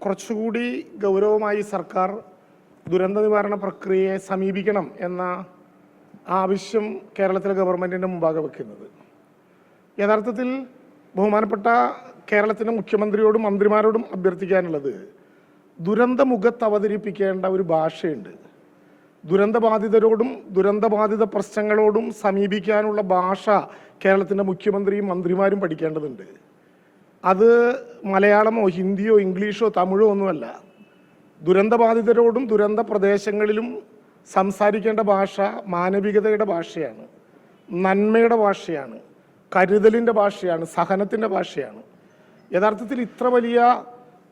കുറച്ചുകൂടി ഗൗരവമായി സർക്കാർ ദുരന്ത നിവാരണ പ്രക്രിയയെ സമീപിക്കണം എന്ന ആവശ്യം കേരളത്തിലെ ഗവൺമെൻറ്റിൻ്റെ മുമ്പാകെ വെക്കുന്നത്. യഥാർത്ഥത്തിൽ ബഹുമാനപ്പെട്ട കേരളത്തിൻ്റെ മുഖ്യമന്ത്രിയോടും മന്ത്രിമാരോടും അഭ്യർത്ഥിക്കാനുള്ളത്, ദുരന്തമുഖത്ത് അവതരിപ്പിക്കേണ്ട ഒരു ഭാഷയുണ്ട്. ദുരന്തബാധിതരോടും ദുരന്തബാധിത പ്രശ്നങ്ങളോടും സമീപിക്കാനുള്ള ഭാഷ കേരളത്തിൻ്റെ മുഖ്യമന്ത്രിയും മന്ത്രിമാരും പഠിക്കേണ്ടതുണ്ട്. അത് മലയാളമോ ഹിന്ദിയോ ഇംഗ്ലീഷോ തമിഴോ ഒന്നുമല്ല. ദുരന്തബാധിതരോടും ദുരന്ത പ്രദേശങ്ങളിലും സംസാരിക്കേണ്ട ഭാഷ മാനവികതയുടെ ഭാഷയാണ്, നന്മയുടെ ഭാഷയാണ്, കരുതലിൻ്റെ ഭാഷയാണ്, സഹനത്തിൻ്റെ ഭാഷയാണ്. യഥാർത്ഥത്തിൽ ഇത്ര വലിയ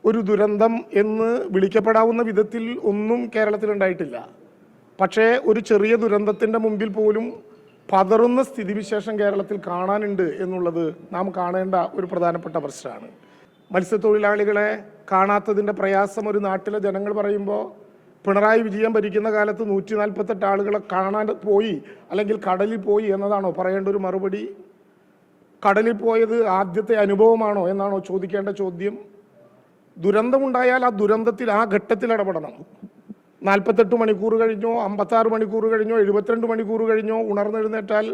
ഒരു ദുരന്തം എന്ന് വിളിക്കപ്പെടാവുന്ന വിധത്തിൽ ഒന്നും കേരളത്തിലുണ്ടായിട്ടില്ല. പക്ഷേ ഒരു ചെറിയ ദുരന്തത്തിൻ്റെ മുമ്പിൽ പോലും പതറുന്ന സ്ഥിതിവിശേഷം കേരളത്തിൽ കാണാനുണ്ട് എന്നുള്ളത് നാം കാണേണ്ട ഒരു പ്രധാനപ്പെട്ട പ്രശ്നമാണ്. മത്സ്യത്തൊഴിലാളികളെ കാണാത്തതിൻ്റെ പ്രയാസം ഒരു നാട്ടിലെ ജനങ്ങൾ പറയുമ്പോൾ, പിണറായി വിജയൻ ഭരിക്കുന്ന കാലത്ത് 148 ആളുകളെ കാണാൻ പോയി അല്ലെങ്കിൽ കടലിൽ പോയി എന്നതാണോ പറയേണ്ട ഒരു മറുപടി? കടലിൽ പോയത് ആദ്യത്തെ അനുഭവമാണോ എന്നാണോ ചോദിക്കേണ്ട ചോദ്യം? ദുരന്തമുണ്ടായാൽ ആ ദുരന്തത്തിൽ ആ ഘട്ടത്തിൽ ഇടപെടണം. 48 മണിക്കൂർ കഴിഞ്ഞോ 56 മണിക്കൂർ കഴിഞ്ഞോ 72 മണിക്കൂർ കഴിഞ്ഞോ ഉണർന്നെഴുന്നേറ്റാൽ,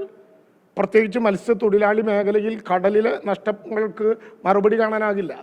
പ്രത്യേകിച്ച് മത്സ്യത്തൊഴിലാളി മേഖലയിൽ കടലിലെ നഷ്ടങ്ങൾക്ക് മറുപടി കാണാനാകില്ല.